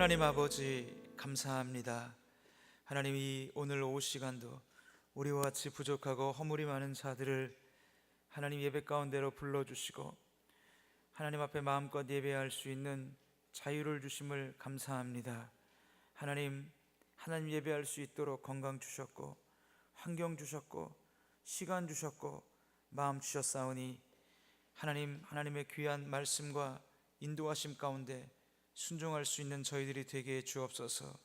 하나님 아버지 감사합니다. 하나님이 오늘 오후 시간도 우리와 같이 부족하고 허물이 많은 자들을 하나님 예배 가운데로 불러주시고 하나님 앞에 마음껏 예배할 수 있는 자유를 주심을 감사합니다. 하나님 예배할 수 있도록 건강 주셨고 환경 주셨고 시간 주셨고 마음 주셨사오니 하나님의 귀한 말씀과 인도하심 가운데 순종할 수 있는 저희들이 되게 해 주옵소서.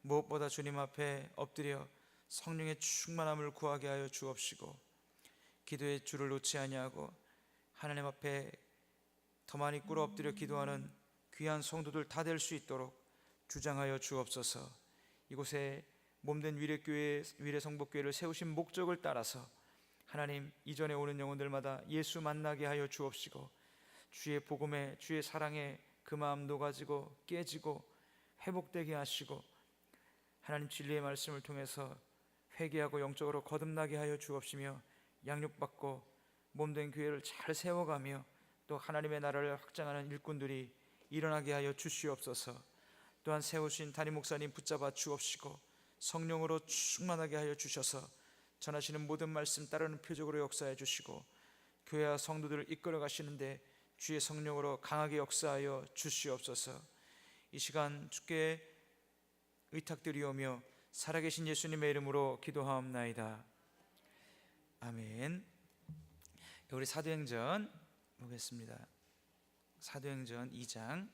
무엇보다 주님 앞에 엎드려 성령의 충만함을 구하게 하여 주옵시고 기도의 줄을 놓지 아니하고 하나님 앞에 더 많이 꿇어 엎드려 기도하는 귀한 성도들 다 될 수 있도록 주장하여 주옵소서. 이곳에 몸된 위례성복교회를 세우신 목적을 따라서 하나님 이전에 오는 영혼들마다 예수 만나게 하여 주옵시고 주의 복음에 주의 사랑에 그 마음 녹아지고 깨지고 회복되게 하시고 하나님 진리의 말씀을 통해서 회개하고 영적으로 거듭나게 하여 주옵시며 양육받고 몸된 교회를 잘 세워가며 또 하나님의 나라를 확장하는 일꾼들이 일어나게 하여 주시옵소서. 또한 세우신 담임 목사님 붙잡아 주옵시고 성령으로 충만하게 하여 주셔서 전하시는 모든 말씀 따르는 표적으로 역사해 주시고 교회와 성도들을 이끌어 가시는데 주의 성령으로 강하게 역사하여 주시옵소서. 이 시간 주께 의탁드리오며 살아계신 예수님의 이름으로 기도하옵나이다. 아멘. 우리 사도행전 보겠습니다. 사도행전 2장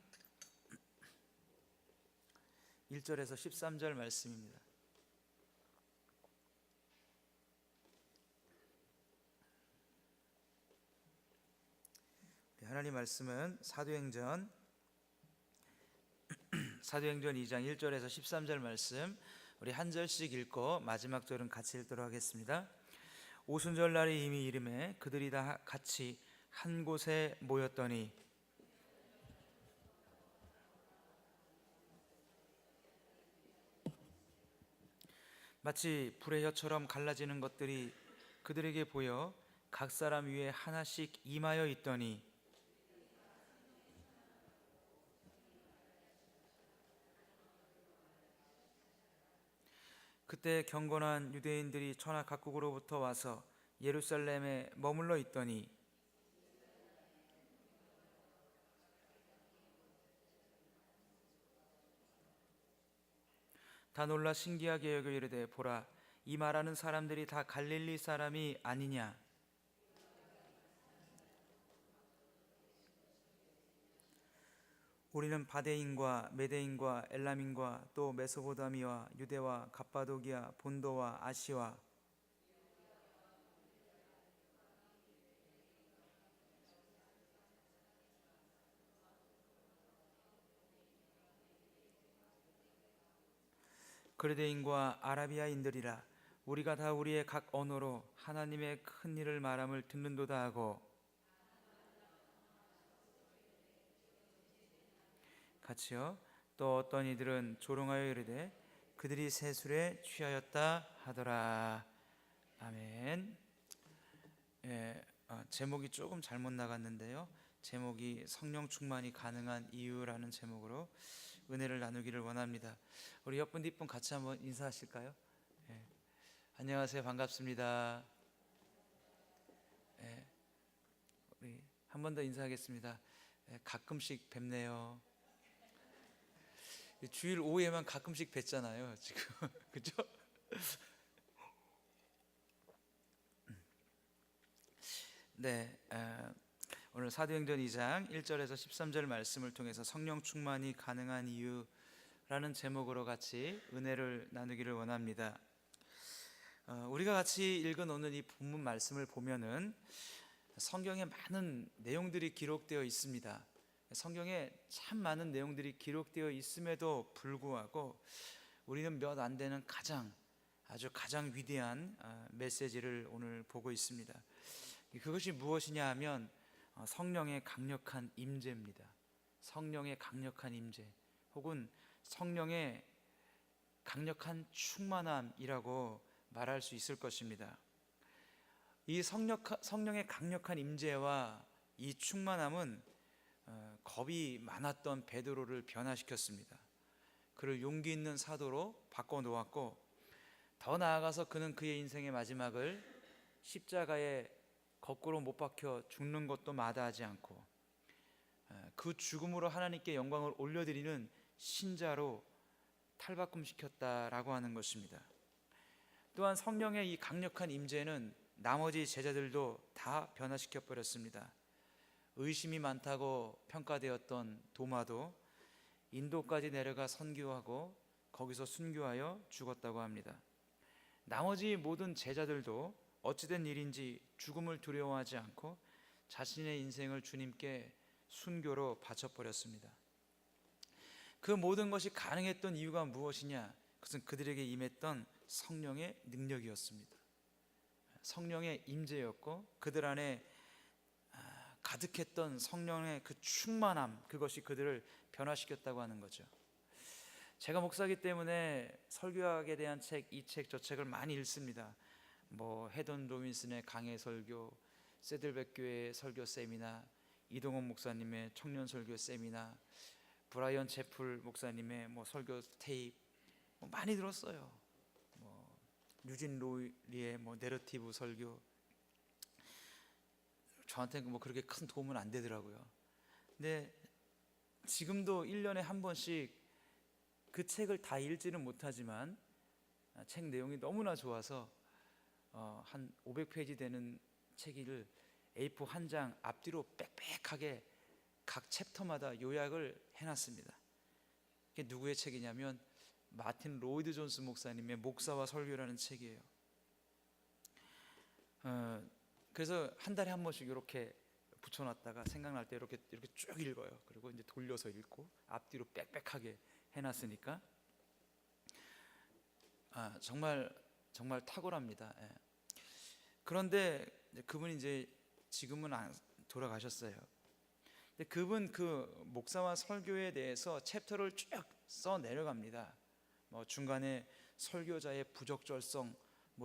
1절에서 13절 말씀입니다. 하나님 말씀은 사도행전 2장 1절에서 13절 말씀 우리 한 절씩 읽고 마지막 절은 같이 읽도록 하겠습니다. 오순절 날이 이미 이름에 그들이 다 같이 한 곳에 모였더니 마치 불의 혀처럼 갈라지는 것들이 그들에게 보여 각 사람 위에 하나씩 임하여 있더니 그때 경건한 유대인들이 천하 각국으로부터 와서 예루살렘에 머물러 있더니 다 놀라 신기하게 여겨 이르되 보라 이 말하는 사람들이 다 갈릴리 사람이 아니냐. 우리는 바데인과 메데인과 엘람인과 또 메소포타미아와 유대와 갑바도기아 본도와 아시와 그레데인과 아라비아인들이라 우리가 다 우리의 각 언어로 하나님의 큰 일을 말함을 듣는도다 하고 같이요. 또 어떤 이들은 조롱하여 이르되 그들이 세술에 취하였다 하더라. 아멘. 제목이 조금 잘못 나갔는데요. 제목이 성령 충만이 가능한 이유라는 제목으로 은혜를 나누기를 원합니다. 우리 옆분 뒷분 같이 한번 인사하실까요? 안녕하세요. 반갑습니다. 우리 한 번 더 인사하겠습니다. 가끔씩 뵙네요. 주일 오후에만 가끔씩 뵀잖아요 지금. 그죠? 네, 오늘 사도행전 2장 1절에서 13절 말씀을 통해서 성령 충만이 가능한 이유라는 제목으로 같이 은혜를 나누기를 원합니다. 우리가 같이 읽은 오늘 이 본문 말씀을 보면은 성경에 많은 내용들이 기록되어 있습니다. 성경에 참 많은 내용들이 기록되어 있음에도 불구하고 우리는 몇 안 되는 아주 가장 위대한 메시지를 오늘 보고 있습니다. 그것이 무엇이냐 하면 성령의 강력한 임재입니다. 성령의 강력한 임재 혹은 성령의 강력한 충만함이라고 말할 수 있을 것입니다. 이 성령의 강력한 임재와 이 충만함은 겁이 많았던 베드로를 변화시켰습니다. 그를 용기 있는 사도로 바꿔 놓았고, 더 나아가서 그는 그의 인생의 마지막을 십자가에 거꾸로 못 박혀 죽는 것도 마다하지 않고 그 죽음으로 하나님께 영광을 올려드리는 신자로 탈바꿈시켰다라고 하는 것입니다. 또한 성령의 이 강력한 임재는 나머지 제자들도 다 변화시켜 버렸습니다. 의심이 많다고 평가되었던 도마도 인도까지 내려가 선교하고 거기서 순교하여 죽었다고 합니다. 나머지 모든 제자들도 어찌된 일인지 죽음을 두려워하지 않고 자신의 인생을 주님께 순교로 바쳐버렸습니다. 그 모든 것이 가능했던 이유가 무엇이냐? 그것은 그들에게 임했던 성령의 능력이었습니다. 성령의 임재였고 그들 안에 가득했던 성령의 그 충만함, 그것이 그들을 변화시켰다고 하는 거죠. 제가 목사이기 때문에 설교학에 대한 책, 이 책, 저 책을 많이 읽습니다. 헤던 로빈슨의 강해 설교, 세들백 교회의 설교 세미나, 이동원 목사님의 청년 설교 세미나, 브라이언 채플 목사님의 설교 테이프 많이 들었어요. 유진 로이의 내러티브 설교, 저한테는 그렇게 큰 도움은 안 되더라고요. 근데 지금도 1년에 한 번씩 그 책을 다 읽지는 못하지만 책 내용이 너무나 좋아서 한 500페이지 되는 책을 A4 한 장 앞뒤로 빽빽하게 각 챕터마다 요약을 해놨습니다. 이게 누구의 책이냐면 마틴 로이드 존스 목사님의 목사와 설교라는 책이에요. 그래서 한 달에 한 번씩 이렇게 붙여놨다가 생각날 때 이렇게 쭉 읽어요. 그리고 이제 돌려서 읽고 앞뒤로 빽빽하게 해놨으니까 정말 탁월합니다. 예. 그런데 그분이 이제 지금은 돌아가셨어요. 근데 그분 그 목사와 설교에 대해서 챕터를 쭉 써 내려갑니다. 중간에 설교자의 부적절성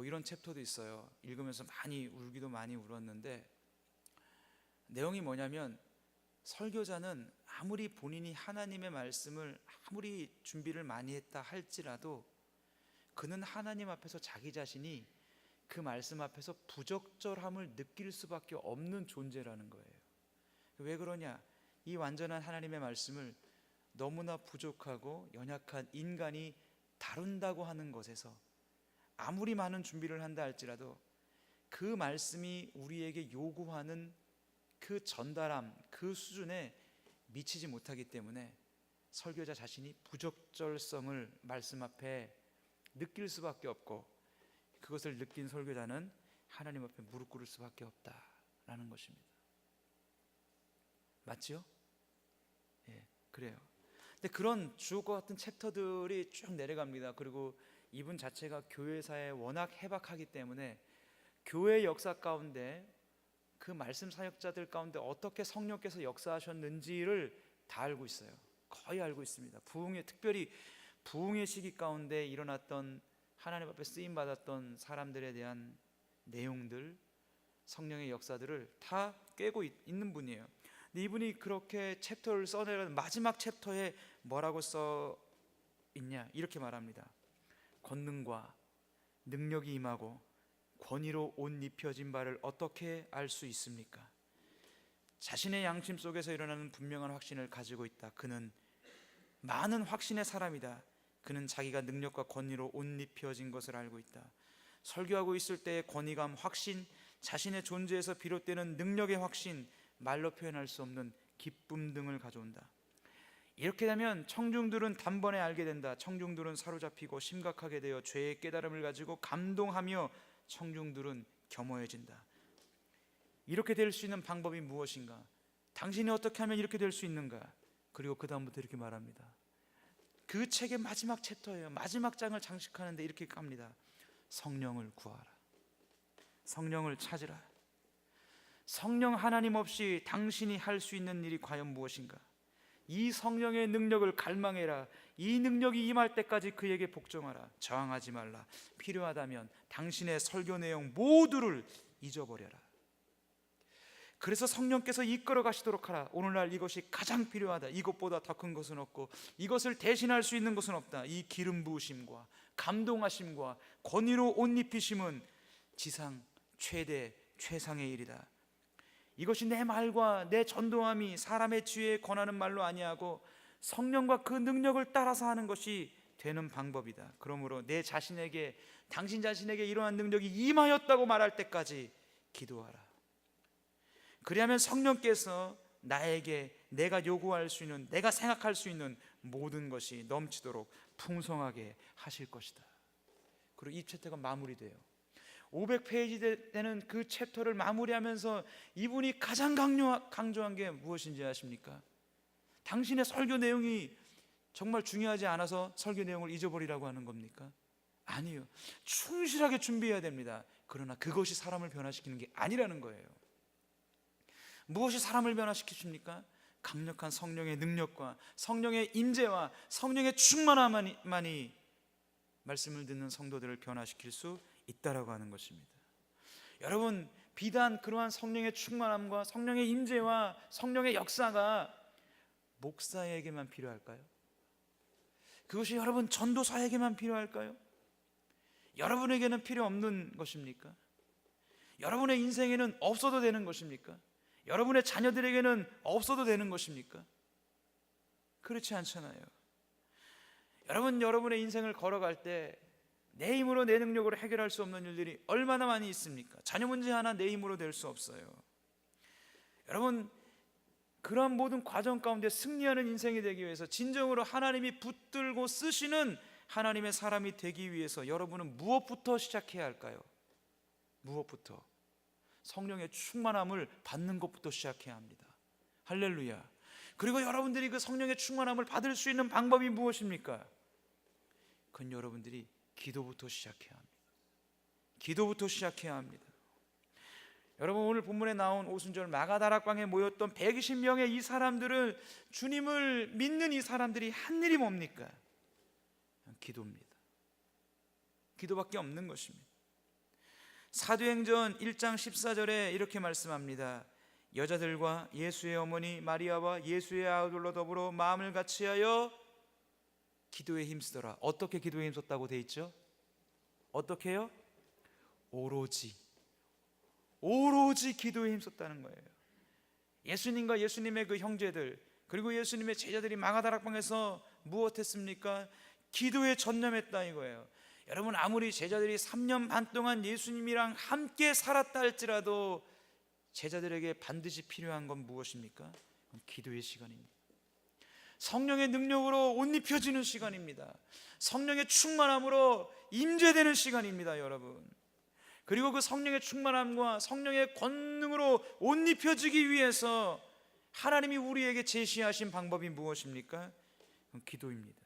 이런 챕터도 있어요. 읽으면서 많이 울기도 많이 울었는데, 내용이 뭐냐면 설교자는 아무리 본인이 하나님의 말씀을 아무리 준비를 많이 했다 할지라도 그는 하나님 앞에서 자기 자신이 그 말씀 앞에서 부적절함을 느낄 수밖에 없는 존재라는 거예요. 왜 그러냐? 이 완전한 하나님의 말씀을 너무나 부족하고 연약한 인간이 다룬다고 하는 것에서 아무리 많은 준비를 한다 할지라도 그 말씀이 우리에게 요구하는 그 전달함, 그 수준에 미치지 못하기 때문에 설교자 자신이 부적절성을 말씀 앞에 느낄 수밖에 없고, 그것을 느낀 설교자는 하나님 앞에 무릎 꿇을 수밖에 없다라는 것입니다. 맞죠? 예, 그래요. 근데 그런 주옥과 같은 챕터들이 쭉 내려갑니다. 그리고 이분 자체가 교회사에 워낙 해박하기 때문에 교회 역사 가운데 그 말씀 사역자들 가운데 어떻게 성령께서 역사하셨는지를 다 알고 있어요. 거의 알고 있습니다. 특별히 부흥의 시기 가운데 일어났던 하나님 앞에 쓰임 받았던 사람들에 대한 내용들, 성령의 역사들을 다 꿰고 있는 분이에요. 근데 이분이 그렇게 챕터를 써내는 마지막 챕터에 뭐라고 써 있냐? 이렇게 말합니다. 권능과 능력이 임하고 권위로 옷 입혀진 바를 어떻게 알 수 있습니까? 자신의 양심 속에서 일어나는 분명한 확신을 가지고 있다. 그는 많은 확신의 사람이다. 그는 자기가 능력과 권위로 옷 입혀진 것을 알고 있다. 설교하고 있을 때의 권위감, 확신, 자신의 존재에서 비롯되는 능력의 확신, 말로 표현할 수 없는 기쁨 등을 가져온다. 이렇게 되면 청중들은 단번에 알게 된다. 청중들은 사로잡히고 심각하게 되어 죄의 깨달음을 가지고 감동하며 청중들은 겸허해진다. 이렇게 될 수 있는 방법이 무엇인가? 당신이 어떻게 하면 이렇게 될 수 있는가? 그리고 그 다음부터 이렇게 말합니다. 그 책의 마지막 챕터예요. 마지막 장을 장식하는데 이렇게 갑니다. 성령을 구하라. 성령을 찾으라. 성령 하나님 없이 당신이 할 수 있는 일이 과연 무엇인가? 이 성령의 능력을 갈망해라. 이 능력이 임할 때까지 그에게 복종하라. 저항하지 말라. 필요하다면 당신의 설교 내용 모두를 잊어버려라. 그래서 성령께서 이끌어 가시도록 하라. 오늘날 이것이 가장 필요하다. 이것보다 더 큰 것은 없고 이것을 대신할 수 있는 것은 없다. 이 기름 부으심과 감동하심과 권위로 옷 입히심은 지상 최대 최상의 일이다. 이것이 내 말과 내 전도함이 사람의 지혜에 권하는 말로 아니하고 성령과 그 능력을 따라서 하는 것이 되는 방법이다. 그러므로 내 자신에게, 당신 자신에게 이러한 능력이 임하였다고 말할 때까지 기도하라. 그리하면 성령께서 나에게 내가 요구할 수 있는, 내가 생각할 수 있는 모든 것이 넘치도록 풍성하게 하실 것이다. 그리고 이 챕터가 마무리돼요. 500페이지 되는 그 챕터를 마무리하면서 이분이 가장 강조한 게 무엇인지 아십니까? 당신의 설교 내용이 정말 중요하지 않아서 설교 내용을 잊어버리라고 하는 겁니까? 아니요. 충실하게 준비해야 됩니다. 그러나 그것이 사람을 변화시키는 게 아니라는 거예요. 무엇이 사람을 변화시키십니까? 강력한 성령의 능력과 성령의 임재와 성령의 충만함만이 말씀을 듣는 성도들을 변화시킬 수 있다라고 하는 것입니다. 여러분, 비단 그러한 성령의 충만함과 성령의 임재와 성령의 역사가 목사에게만 필요할까요? 그것이 여러분 전도사에게만 필요할까요? 여러분에게는 필요 없는 것입니까? 여러분의 인생에는 없어도 되는 것입니까? 여러분의 자녀들에게는 없어도 되는 것입니까? 그렇지 않잖아요. 여러분의 인생을 걸어갈 때 내 힘으로, 내 능력으로 해결할 수 없는 일들이 얼마나 많이 있습니까? 자녀 문제 하나 내 힘으로 될 수 없어요. 여러분, 그러한 모든 과정 가운데 승리하는 인생이 되기 위해서, 진정으로 하나님이 붙들고 쓰시는 하나님의 사람이 되기 위해서 여러분은 무엇부터 시작해야 할까요? 무엇부터? 성령의 충만함을 받는 것부터 시작해야 합니다. 할렐루야. 그리고 여러분들이 그 성령의 충만함을 받을 수 있는 방법이 무엇입니까? 그건 여러분들이 기도부터 시작해야 합니다. 기도부터 시작해야 합니다. 여러분, 오늘 본문에 나온 오순절 마가다락방에 모였던 120명의 이 사람들은, 주님을 믿는 이 사람들이 한 일이 뭡니까? 기도입니다. 기도밖에 없는 것입니다. 사도행전 1장 14절에 이렇게 말씀합니다. 여자들과 예수의 어머니 마리아와 예수의 아들로 더불어 마음을 같이하여 기도에 힘쓰더라. 어떻게 기도에 힘썼다고 돼 있죠? 어떻게요? 오로지 기도에 힘썼다는 거예요. 예수님과 예수님의 그 형제들, 그리고 예수님의 제자들이 마가다락방에서 무엇했습니까? 기도에 전념했다 이거예요. 여러분, 아무리 제자들이 3년 반 동안 예수님이랑 함께 살았다 할지라도 제자들에게 반드시 필요한 건 무엇입니까? 기도의 시간입니다. 성령의 능력으로 옷 입혀지는 시간입니다. 성령의 충만함으로 임재되는 시간입니다, 여러분. 그리고 그 성령의 충만함과 성령의 권능으로 옷 입혀지기 위해서 하나님이 우리에게 제시하신 방법이 무엇입니까? 기도입니다.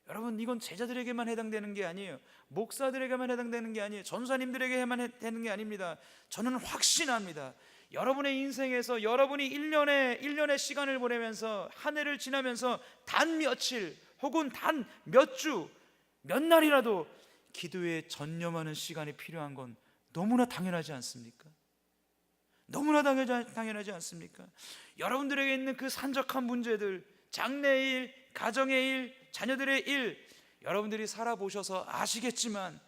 여러분, 이건 제자들에게만 해당되는 게 아니에요. 목사들에게만 해당되는 게 아니에요. 전사님들에게만 되는 게 아닙니다. 저는 확신합니다. 여러분의 인생에서 여러분이 1년의 시간을 보내면서, 한 해를 지나면서 단 며칠 혹은 단 몇 주, 몇 날이라도 기도에 전념하는 시간이 필요한 건 너무나 당연하지 않습니까? 너무나 당연하지 않습니까? 여러분들에게 있는 그 산적한 문제들, 장래의 일, 가정의 일, 자녀들의 일, 여러분들이 살아보셔서 아시겠지만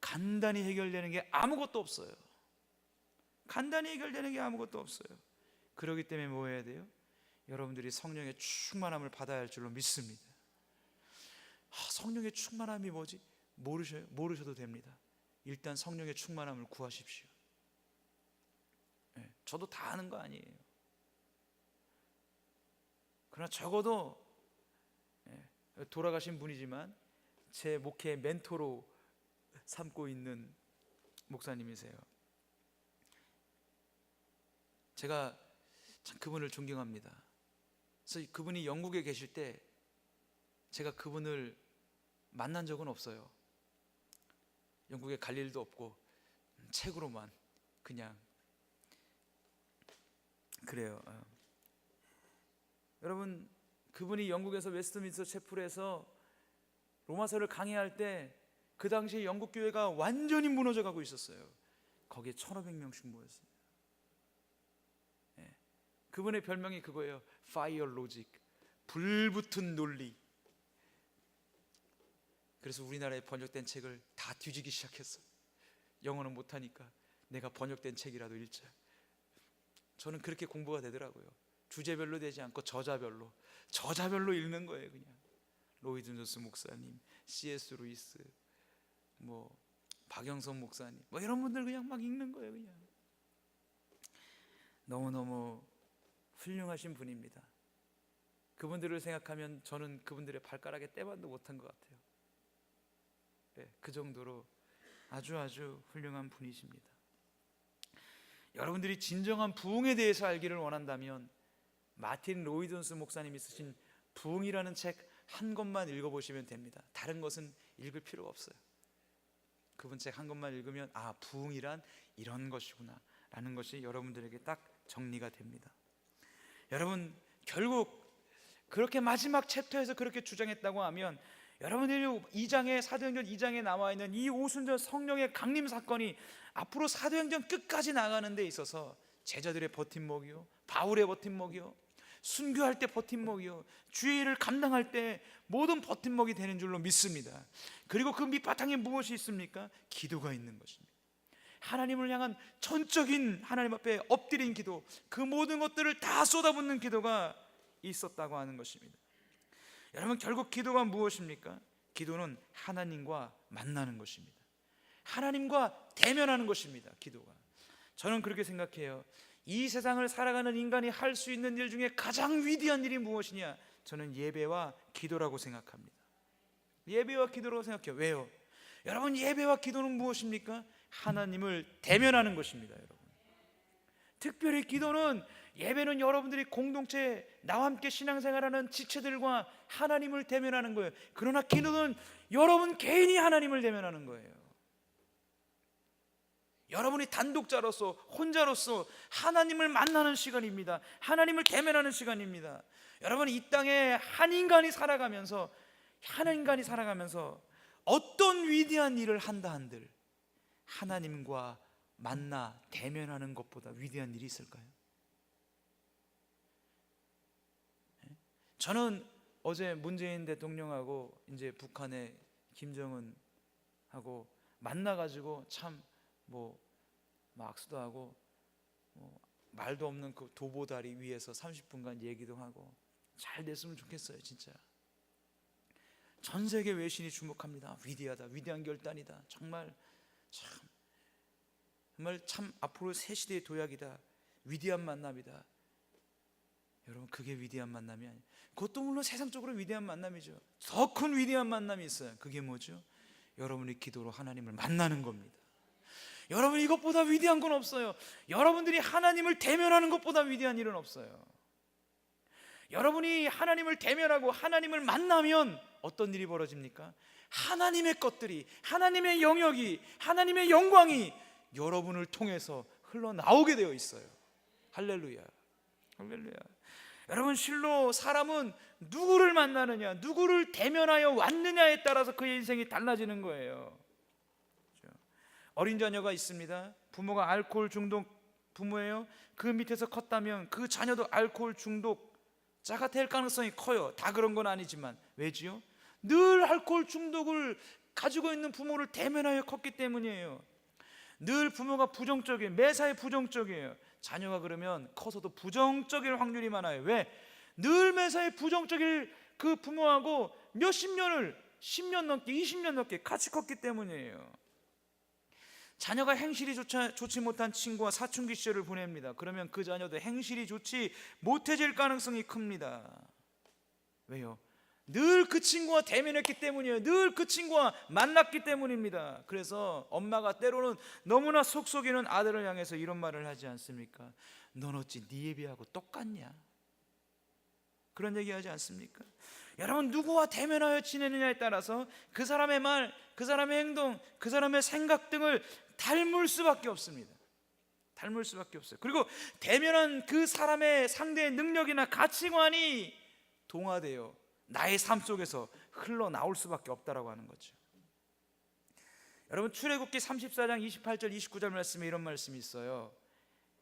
간단히 해결되는 게 아무것도 없어요. 간단히 해결되는 게 아무것도 없어요. 그렇기 때문에 뭐 해야 돼요? 여러분들이 성령의 충만함을 받아야 할 줄로 믿습니다. 성령의 충만함이 뭐지? 모르셔도 됩니다. 일단 성령의 충만함을 구하십시오. 저도 다 아는 거 아니에요. 그러나 적어도 돌아가신 분이지만 제 목회의 멘토로 삼고 있는 목사님이세요. 제가 참 그분을 존경합니다. 그래서 그분이 영국에 계실 때 제가 그분을 만난 적은 없어요. 영국에 갈 일도 없고 책으로만 그냥 그래요. 여러분, 그분이 영국에서 웨스트민스터 채플에서 로마서를 강의할 때 그 당시에 영국 교회가 완전히 무너져 가고 있었어요. 거기에 1,500명씩 모였어요. 그분의 별명이 그거예요. Fire Logic, 불붙은 논리. 그래서 우리나라에 번역된 책을 다 뒤지기 시작했어요. 영어는 못하니까 내가 번역된 책이라도 읽자. 저는 그렇게 공부가 되더라고요. 주제별로 되지 않고 저자별로 읽는 거예요. 그냥 로이드 존스 목사님, C.S. 루이스, 뭐 박영선 목사님, 뭐 이런 분들 그냥 막 읽는 거예요. 그냥 너무너무 훌륭하신 분입니다. 그분들을 생각하면 저는 그분들의 발가락에 때만도 못한 것 같아요. 네, 그 정도로 아주 훌륭한 분이십니다. 여러분들이 진정한 부흥에 대해서 알기를 원한다면 마틴 로이드 존스 목사님이 쓰신 부흥이라는 책 한 권만 읽어보시면 됩니다. 다른 것은 읽을 필요가 없어요. 그분 책 한 권만 읽으면 아, 부흥이란 이런 것이구나 라는 것이 여러분들에게 딱 정리가 됩니다. 여러분, 결국 그렇게 마지막 챕터에서 그렇게 주장했다고 하면 여러분들이 2장에, 사도행전 2장에 나와 있는 이 오순절 성령의 강림 사건이 앞으로 사도행전 끝까지 나가는 데 있어서 제자들의 버팀목이요, 바울의 버팀목이요, 순교할 때 버팀목이요, 주의 일을 감당할 때 모든 버팀목이 되는 줄로 믿습니다. 그리고 그 밑바탕에 무엇이 있습니까? 기도가 있는 것입니다. 하나님을 향한 전적인 하나님 앞에 엎드린 기도, 그 모든 것들을 다 쏟아붓는 기도가 있었다고 하는 것입니다. 여러분, 결국 기도가 무엇입니까? 기도는 하나님과 만나는 것입니다. 하나님과 대면하는 것입니다. 기도가. 저는 그렇게 생각해요. 이 세상을 살아가는 인간이 할 수 있는 일 중에 가장 위대한 일이 무엇이냐? 저는 예배와 기도라고 생각합니다. 예배와 기도라고 생각해요. 왜요? 여러분, 예배와 기도는 무엇입니까? 하나님을 대면하는 것입니다. 여러분, 특별히 기도는, 예배는 여러분들이 공동체 나와 함께 신앙생활하는 지체들과 하나님을 대면하는 거예요. 그러나 기도는 여러분 개인이 하나님을 대면하는 거예요. 여러분이 단독자로서, 혼자로서 하나님을 만나는 시간입니다. 하나님을 대면하는 시간입니다. 여러분, 이 땅에 한 인간이 살아가면서 어떤 위대한 일을 한다 한들 하나님과 만나 대면하는 것보다 위대한 일이 있을까요? 저는 어제 문재인 대통령하고 이제 북한의 김정은하고 만나가지고 참 뭐 악수도 하고 말도 없는 그 도보다리 위에서 30분간 얘기도 하고 잘 됐으면 좋겠어요. 진짜 전 세계 외신이 주목합니다. 위대하다, 위대한 결단이다, 정말 참 앞으로 새 시대의 도약이다, 위대한 만남이다. 여러분, 그게 위대한 만남이 아니에요. 그것도 물론 세상적으로 위대한 만남이죠. 더 큰 위대한 만남이 있어요. 그게 뭐죠? 여러분이 기도로 하나님을 만나는 겁니다. 여러분, 이것보다 위대한 건 없어요. 여러분들이 하나님을 대면하는 것보다 위대한 일은 없어요. 여러분이 하나님을 대면하고 하나님을 만나면 어떤 일이 벌어집니까? 하나님의 것들이, 하나님의 영역이, 하나님의 영광이 여러분을 통해서 흘러나오게 되어 있어요. 할렐루야, 할렐루야. 여러분, 실로 사람은 누구를 만나느냐, 누구를 대면하여 왔느냐에 따라서 그의 인생이 달라지는 거예요. 어린 자녀가 있습니다. 부모가 알코올 중독 부모예요. 그 밑에서 컸다면 그 자녀도 알코올 중독자가 될 가능성이 커요. 다 그런 건 아니지만. 왜지요? 늘 알코올 중독을 가지고 있는 부모를 대면하여 컸기 때문이에요. 늘 부모가 부정적이에요. 매사에 부정적이에요. 자녀가 그러면 커서도 부정적일 확률이 많아요. 왜? 늘 매사에 부정적일 그 부모하고 몇십 년을, 10년 넘게, 20년 넘게 같이 컸기 때문이에요. 자녀가 행실이 좋지 못한 친구와 사춘기 시절을 보냅니다. 그러면 그 자녀도 행실이 좋지 못해질 가능성이 큽니다. 왜요? 늘 그 친구와 대면했기 때문이에요. 늘 그 친구와 만났기 때문입니다. 그래서 엄마가 때로는 너무나 속 썩이는 아들을 향해서 이런 말을 하지 않습니까? 넌 어찌 네 예비하고 똑같냐? 그런 얘기 하지 않습니까? 여러분, 누구와 대면하여 지내느냐에 따라서 그 사람의 말, 그 사람의 행동, 그 사람의 생각 등을 닮을 수밖에 없습니다. 닮을 수밖에 없어요. 그리고 대면한 그 사람의 상대의 능력이나 가치관이 동화되어 나의 삶 속에서 흘러나올 수밖에 없다라고 하는 거죠. 여러분, 출애굽기 34장 28절 29절 말씀에 이런 말씀이 있어요.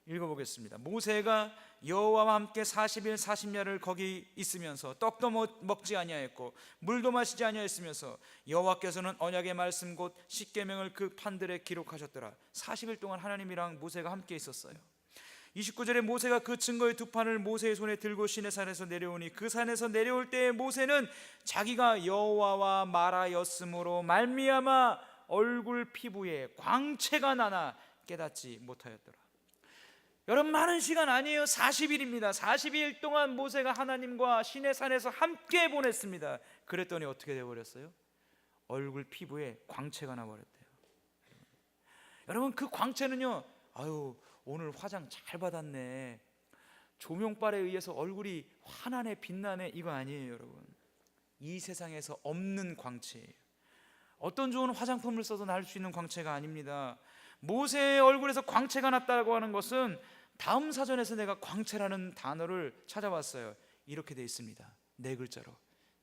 읽어보겠습니다. 모세가 여호와와 함께 40일 40야를 거기 있으면서 떡도 먹지 아니하였고 물도 마시지 아니하였으면서 여호와께서는 언약의 말씀 곧 십계명을 그 판들에 기록하셨더라. 40일 동안 하나님이랑 모세가 함께 있었어요. 29절에 모세가 그 증거의 두 판을 모세의 손에 들고 시내산에서 내려오니 그 산에서 내려올 때에 모세는 자기가 여호와와 말하였으므로 말미암아 얼굴 피부에 광채가 나나 깨닫지 못하였더라. 여러분, 많은 시간 아니에요. 40일입니다 40일 동안 모세가 하나님과 시내산에서 함께 보냈습니다. 그랬더니 어떻게 되어버렸어요? 얼굴 피부에 광채가 나버렸대요. 여러분, 그 광채는요, 아유 오늘 화장 잘 받았네, 조명빨에 의해서 얼굴이 환하네 빛나네, 이거 아니에요. 여러분, 이 세상에서 없는 광채예요. 어떤 좋은 화장품을 써서 날 수 있는 광채가 아닙니다. 모세의 얼굴에서 광채가 났다고 하는 것은, 다음 사전에서 내가 광채라는 단어를 찾아봤어요. 이렇게 되어 있습니다. 네 글자로,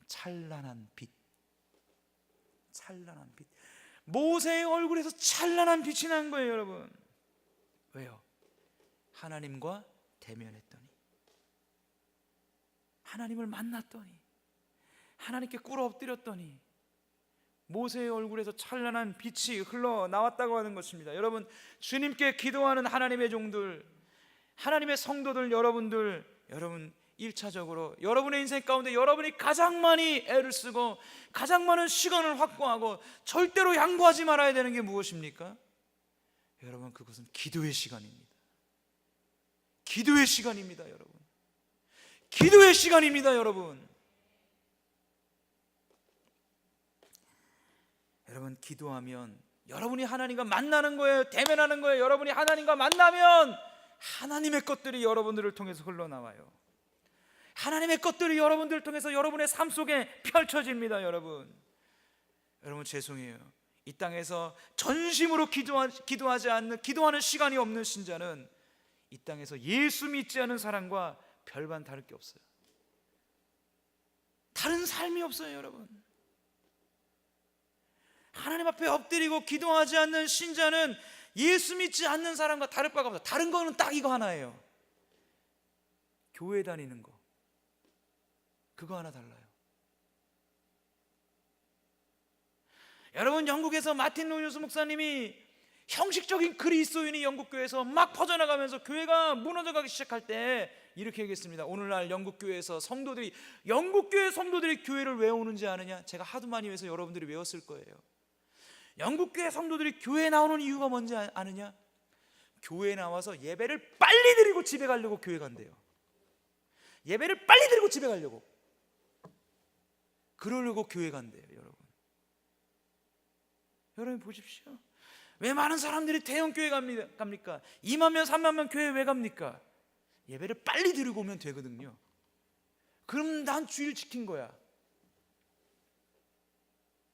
찬란한 빛. 찬란한 빛. 모세의 얼굴에서 찬란한 빛이 난 거예요. 여러분, 왜요? 하나님과 대면했더니, 하나님을 만났더니, 하나님께 꿇어 엎드렸더니 모세의 얼굴에서 찬란한 빛이 흘러나왔다고 하는 것입니다. 여러분, 주님께 기도하는 하나님의 종들, 하나님의 성도들, 여러분 1차적으로 여러분의 인생 가운데 여러분이 가장 많이 애를 쓰고 가장 많은 시간을 확보하고 절대로 양보하지 말아야 되는 게 무엇입니까? 여러분, 그것은 기도의 시간입니다. 기도의 시간입니다. 여러분, 기도의 시간입니다. 여러분, 기도하면 여러분이 하나님과 만나는 거예요. 대면하는 거예요. 여러분이 하나님과 만나면 하나님의 것들이 여러분들을 통해서 흘러나와요. 하나님의 것들이 여러분들을 통해서 여러분의 삶 속에 펼쳐집니다. 여러분, 죄송해요. 이 땅에서 전심으로 기도하지 않는, 기도하는 시간이 없는 신자는 이 땅에서 예수 믿지 않은 사람과 별반 다를 게 없어요. 다른 삶이 없어요. 여러분, 하나님 앞에 엎드리고 기도하지 않는 신자는 예수 믿지 않는 사람과 다를 바가 없어요. 다른 거는 딱 이거 하나예요. 교회 다니는 거, 그거 하나 달라요. 여러분, 영국에서 마틴 루이스 목사님이 형식적인 그리스도인이 영국교회에서 막 퍼져나가면서 교회가 무너져가기 시작할 때 이렇게 얘기했습니다. 오늘날 영국교회 성도들이 교회를 왜 오는지 아느냐? 제가 하도 많이 해서 여러분들이 외웠을 거예요. 영국교회 성도들이 교회에 나오는 이유가 뭔지 아느냐? 교회에 나와서 예배를 빨리 드리고 집에 가려고 교회 간대요. 예배를 빨리 드리고 집에 가려고, 그러려고 교회 간대요. 여러분 보십시오. 왜 많은 사람들이 대형교회 갑니까? 2만 명 3만 명 교회 왜 갑니까? 예배를 빨리 드리고 오면 되거든요. 그럼 난 주일 지킨 거야.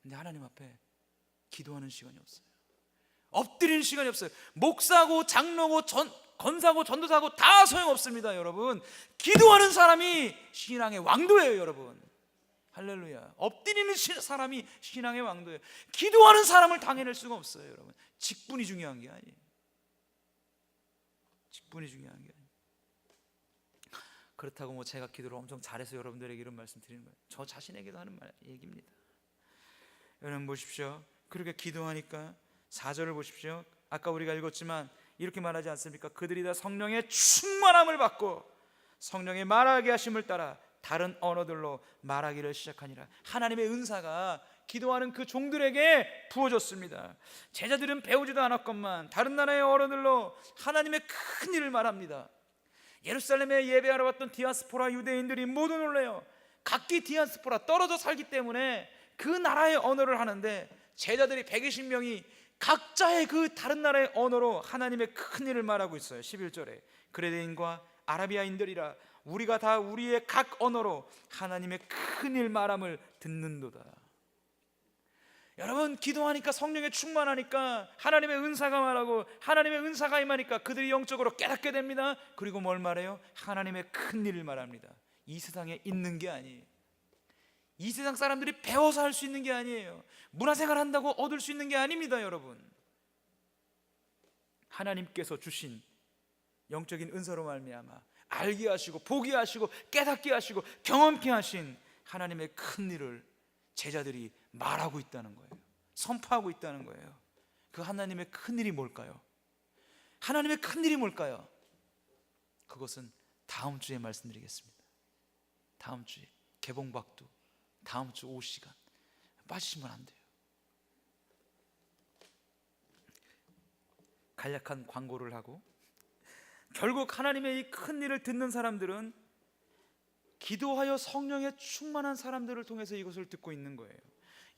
근데 하나님 앞에 기도하는 시간이 없어요. 엎드리는 시간이 없어요. 목사고 장로고 권사고 전도사고 다 소용없습니다. 여러분, 기도하는 사람이 신앙의 왕도예요. 여러분, 할렐루야. 엎드리는 사람이 신앙의 왕도예요. 기도하는 사람을 당해낼 수가 없어요. 여러분, 직분이 중요한 게 아니에요. 직분이 중요한 게 아니에요. 그렇다고 제가 기도를 엄청 잘해서 여러분들에게 이런 말씀 드리는 거예요. 저 자신에게도 하는 얘기입니다. 여러분 보십시오. 그렇게 기도하니까 4절을 보십시오. 아까 우리가 읽었지만 이렇게 말하지 않습니까? 그들이 다 성령의 충만함을 받고 성령의 말하게 하심을 따라 다른 언어들로 말하기를 시작하니라. 하나님의 은사가 기도하는 그 종들에게 부어졌습니다. 제자들은 배우지도 않았건만 다른 나라의 언어들로 하나님의 큰 일을 말합니다. 예루살렘에 예배하러 왔던 디아스포라 유대인들이 모두 놀래요. 각기 디아스포라, 떨어져 살기 때문에 그 나라의 언어를 하는데 제자들이 120명이 각자의 그 다른 나라의 언어로 하나님의 큰 일을 말하고 있어요. 11절에 그레데인과 아라비아인들이라 우리가 다 우리의 각 언어로 하나님의 큰 일 말함을 듣는도다. 여러분, 기도하니까 성령에 충만하니까 하나님의 은사가 말하고 하나님의 은사가 임하니까 그들이 영적으로 깨닫게 됩니다. 그리고 뭘 말해요? 하나님의 큰 일을 말합니다. 이 세상에 있는 게 아니에요. 이 세상 사람들이 배워서 할 수 있는 게 아니에요. 문화생활 한다고 얻을 수 있는 게 아닙니다. 여러분, 하나님께서 주신 영적인 은사로 말미암아 알게 하시고 보게 하시고 깨닫게 하시고 경험케 하신 하나님의 큰 일을 제자들이 말하고 있다는 거예요. 선포하고 있다는 거예요. 그 하나님의 큰 일이 뭘까요? 하나님의 큰 일이 뭘까요? 그것은 다음 주에 말씀드리겠습니다. 다음 주에 개봉박두, 다음 주 오후 시간 빠지시면 안 돼요. 간략한 광고를 하고, 결국 하나님의 이 큰 일을 듣는 사람들은 기도하여 성령에 충만한 사람들을 통해서 이것을 듣고 있는 거예요.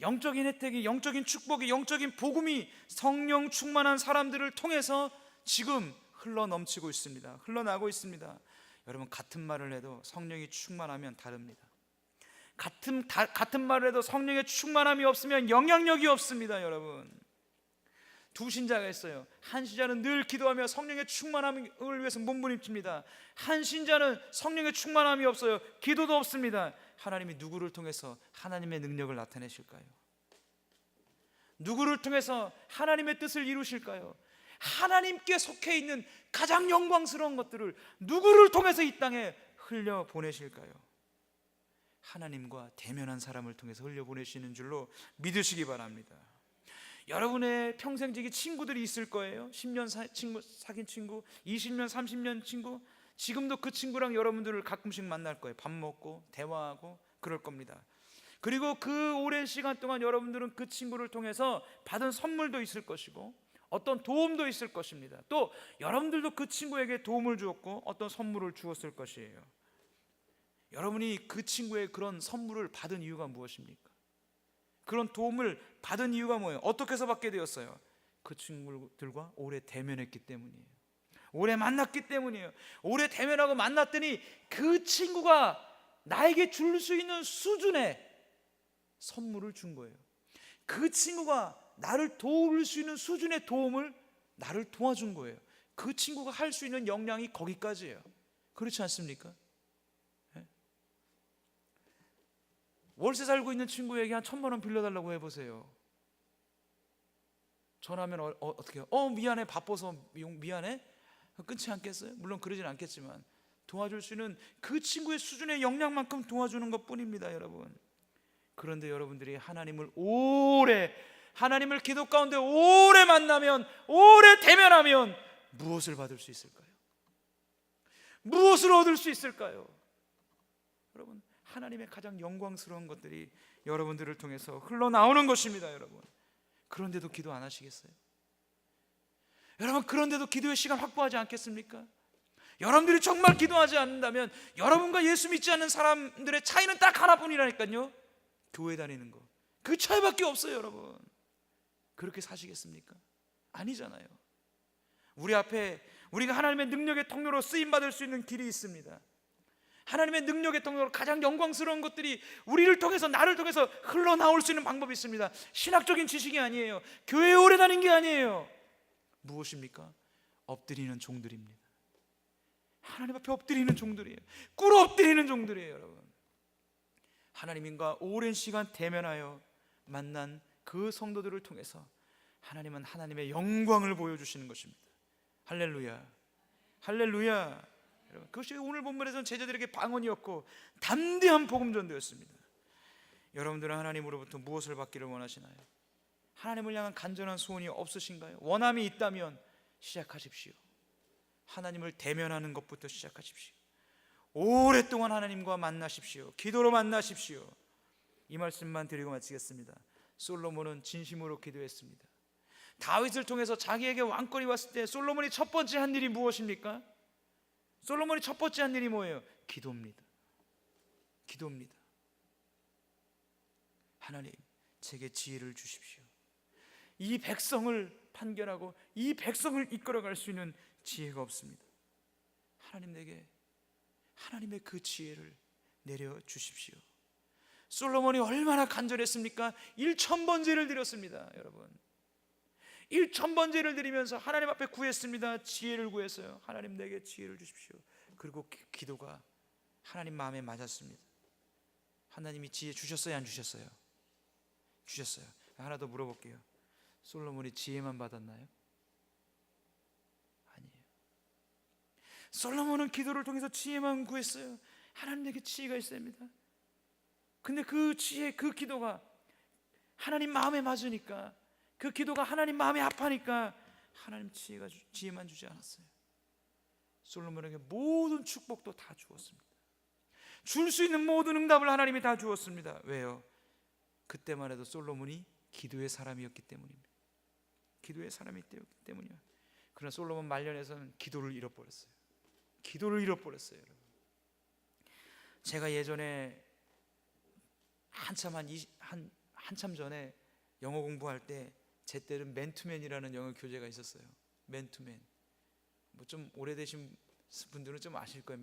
영적인 혜택이, 영적인 축복이, 영적인 복음이 성령 충만한 사람들을 통해서 지금 흘러넘치고 있습니다. 흘러나고 있습니다. 여러분, 같은 말을 해도 성령이 충만하면 다릅니다. 같은 말을 해도 성령의 충만함이 없으면 영향력이 없습니다. 여러분, 두 신자가 있어요. 한 신자는 늘 기도하며 성령의 충만함을 위해서 몸부림칩니다. 한 신자는 성령의 충만함이 없어요. 기도도 없습니다. 하나님이 누구를 통해서 하나님의 능력을 나타내실까요? 누구를 통해서 하나님의 뜻을 이루실까요? 하나님께 속해 있는 가장 영광스러운 것들을 누구를 통해서 이 땅에 흘려보내실까요? 하나님과 대면한 사람을 통해서 흘려보내시는 줄로 믿으시기 바랍니다. 여러분의 평생지기 친구들이 있을 거예요. 10년 사귄 친구, 20년, 30년 친구. 지금도 그 친구랑 여러분들을 가끔씩 만날 거예요. 밥 먹고 대화하고 그럴 겁니다. 그리고 그 오랜 시간 동안 여러분들은 그 친구를 통해서 받은 선물도 있을 것이고 어떤 도움도 있을 것입니다. 또 여러분들도 그 친구에게 도움을 주었고 어떤 선물을 주었을 것이에요. 여러분이 그 친구의 그런 선물을 받은 이유가 무엇입니까? 그런 도움을 받은 이유가 뭐예요? 어떻게 해서 받게 되었어요? 그 친구들과 오래 대면했기 때문이에요. 오래 만났기 때문이에요. 오래 대면하고 만났더니 그 친구가 나에게 줄 수 있는 수준의 선물을 준 거예요. 그 친구가 나를 도울 수 있는 수준의 도움을 나를 도와준 거예요. 그 친구가 할 수 있는 역량이 거기까지예요. 그렇지 않습니까? 월세 살고 있는 친구에게 한 1,000만 원 빌려달라고 해보세요. 전화하면 어떻게 해요? 미안해, 바빠서 미안해? 끊지 않겠어요? 물론 그러진 않겠지만 도와줄 수 있는 그 친구의 수준의 역량만큼 도와주는 것 뿐입니다. 여러분, 그런데 여러분들이 하나님을 기도 가운데 오래 만나면, 오래 대면하면 무엇을 받을 수 있을까요? 무엇을 얻을 수 있을까요? 여러분, 하나님의 가장 영광스러운 것들이 여러분들을 통해서 흘러나오는 것입니다. 여러분, 그런데도 기도 안 하시겠어요? 여러분, 그런데도 기도의 시간 확보하지 않겠습니까? 여러분들이 정말 기도하지 않는다면 여러분과 예수 믿지 않는 사람들의 차이는 딱 하나뿐이라니까요. 교회 다니는 거, 그 차이밖에 없어요. 여러분, 그렇게 사시겠습니까? 아니잖아요. 우리 앞에 우리가 하나님의 능력의 통로로 쓰임받을 수 있는 길이 있습니다. 하나님의 능력의 통로로 가장 영광스러운 것들이 우리를 통해서, 나를 통해서 흘러나올 수 있는 방법이 있습니다. 신학적인 지식이 아니에요. 교회에 오래 다닌 게 아니에요. 무엇입니까? 엎드리는 종들입니다. 하나님 앞에 엎드리는 종들이에요. 꿇어 엎드리는 종들이에요. 여러분, 하나님과 오랜 시간 대면하여 만난 그 성도들을 통해서 하나님은 하나님의 영광을 보여주시는 것입니다. 할렐루야, 할렐루야. 여러분, 그것이 오늘 본문에서는 제자들에게 방언이었고 담대한 복음 전도였습니다. 여러분들은 하나님으로부터 무엇을 받기를 원하시나요? 하나님을 향한 간절한 소원이 없으신가요? 원함이 있다면 시작하십시오. 하나님을 대면하는 것부터 시작하십시오. 오랫동안 하나님과 만나십시오. 기도로 만나십시오. 이 말씀만 드리고 마치겠습니다. 솔로몬은 진심으로 기도했습니다. 다윗을 통해서 자기에게 왕권이 왔을 때 솔로몬이 첫 번째 한 일이 무엇입니까? 솔로몬이 첫 번째 한 일이 뭐예요? 기도입니다. 기도입니다. 하나님, 제게 지혜를 주십시오. 이 백성을 판결하고 이 백성을 이끌어갈 수 있는 지혜가 없습니다. 하나님, 내게 하나님의 그 지혜를 내려주십시오. 솔로몬이 얼마나 간절했습니까? 1,000번제를 드렸습니다. 여러분, 1,000번제를 드리면서 하나님 앞에 구했습니다. 지혜를 구했어요. 하나님, 내게 지혜를 주십시오. 그리고 기도가 하나님 마음에 맞았습니다. 하나님이 지혜 주셨어요, 안 주셨어요? 주셨어요. 하나 더 물어볼게요. 솔로몬이 지혜만 받았나요? 아니에요. 솔로몬은 기도를 통해서 지혜만 구했어요. 하나님에게 지혜가 있어야 합니다. 근데 그 지혜, 그 기도가 하나님 마음에 맞으니까, 그 기도가 하나님 마음에 합하니까 하나님 지혜만 주지 않았어요. 솔로몬에게 모든 축복도 다 주었습니다. 줄 수 있는 모든 응답을 하나님이 다 주었습니다. 왜요? 그때만 해도 솔로몬이 기도의 사람이었기 때문입니다. 기도의 사람이었기 때문이요. 그러나 솔로몬 말년에서는 기도를 잃어버렸어요. 기도를 잃어버렸어요, 여러분. 제가 예전에 한참 전에 영어 공부할 때 제 때는 맨투맨이라는 영어 교재가 있었어요. 맨투맨. 뭐 좀 오래되신 분들은 좀 아실 거예요.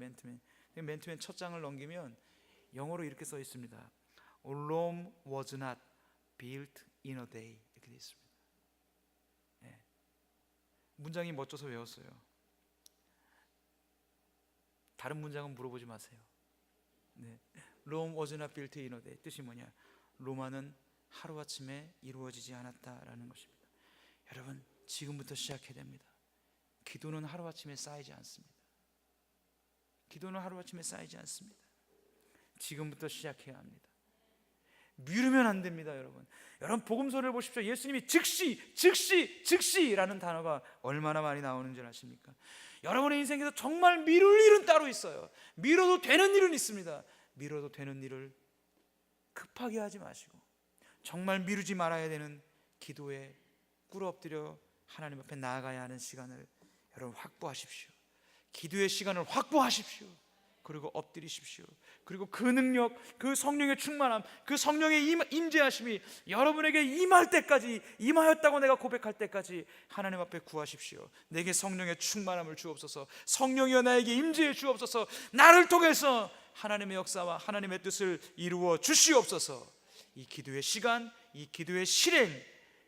맨투맨 첫 장을 넘기면 영어로 이렇게 써 있습니다. Rome was not built in a day. 이렇게 되어 있습니다. 네. 문장이 멋져서 외웠어요. 다른 문장은 물어보지 마세요. 네. Rome was not built in a day. 뜻이 뭐냐? 로마는 하루아침에 이루어지지 않았다라는 것입니다. 여러분, 지금부터 시작해야 됩니다. 기도는 하루아침에 쌓이지 않습니다. 기도는 하루아침에 쌓이지 않습니다. 지금부터 시작해야 합니다. 미루면 안 됩니다, 여러분. 여러분, 복음서를 보십시오. 예수님이 즉시라는 단어가 얼마나 많이 나오는 줄 아십니까? 여러분의 인생에서 정말 미룰 일은 따로 있어요. 미뤄도 되는 일은 있습니다. 미뤄도 되는 일을 급하게 하지 마시고 정말 미루지 말아야 되는 기도에 꿇어 엎드려 하나님 앞에 나아가야 하는 시간을 여러분 확보하십시오. 기도의 시간을 확보하십시오. 그리고 엎드리십시오. 그리고 그 능력, 그 성령의 충만함, 그 성령의 임재하심이 여러분에게 임할 때까지, 임하였다고 내가 고백할 때까지 하나님 앞에 구하십시오. 내게 성령의 충만함을 주옵소서. 성령이여 나에게 임재해 주옵소서. 나를 통해서 하나님의 역사와 하나님의 뜻을 이루어 주시옵소서. 이 기도의 시간, 이 기도의 실행,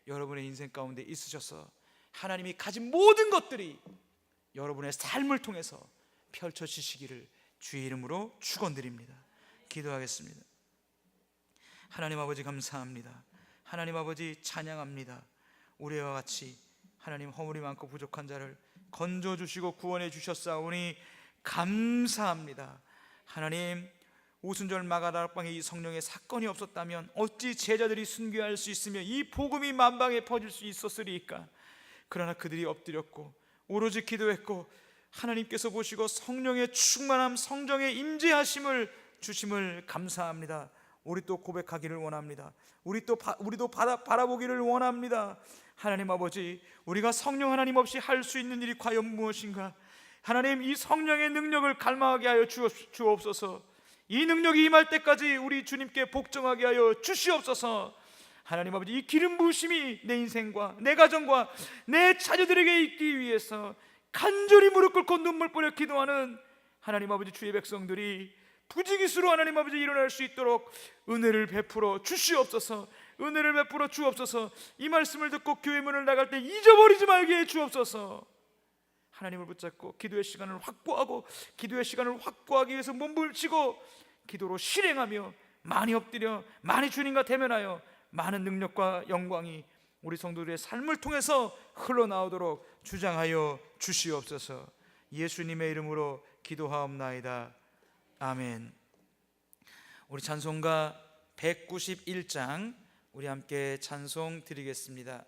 여러분의 인생 가운데 있으셔서 하나님이 가진 모든 것들이 여러분의 삶을 통해서 펼쳐지시기를 주의 이름으로 축원드립니다. 기도하겠습니다. 하나님 아버지 감사합니다. 하나님 아버지 찬양합니다. 우리와 같이 하나님 허물이 많고 부족한 자를 건져주시고 구원해 주셨사오니 감사합니다. 하나님, 오순절 마가다락방에 이 성령의 사건이 없었다면 어찌 제자들이 순교할 수 있으며 이 복음이 만방에 퍼질 수 있었으리까? 그러나 그들이 엎드렸고 오로지 기도했고 하나님께서 보시고 성령의 충만함, 성령의 임재하심을 주심을 감사합니다. 우리 또 고백하기를 원합니다. 우리도 바라보기를 원합니다. 하나님 아버지, 우리가 성령 하나님 없이 할 수 있는 일이 과연 무엇인가? 하나님, 이 성령의 능력을 갈망하게 하여 주옵소서. 이 능력이 임할 때까지 우리 주님께 복종하게 하여 주시옵소서. 하나님 아버지, 이 기름 부으심이 내 인생과 내 가정과 내 자녀들에게 있기 위해서 간절히 무릎 꿇고 눈물 뿌려 기도하는 하나님 아버지 주의 백성들이 부지기수로 하나님 아버지 일어날 수 있도록 은혜를 베풀어 주시옵소서. 은혜를 베풀어 주옵소서. 이 말씀을 듣고 교회 문을 나갈 때 잊어버리지 말게 해 주옵소서. 하나님을 붙잡고 기도의 시간을 확보하고 기도의 시간을 확보하기 위해서 몸부림치고 기도로 실행하며 많이 엎드려 많이 주님과 대면하여 많은 능력과 영광이 우리 성도들의 삶을 통해서 흘러나오도록 주장하여 주시옵소서. 예수님의 이름으로 기도하옵나이다. 아멘. 우리 찬송가 191장 우리 함께 찬송 드리겠습니다.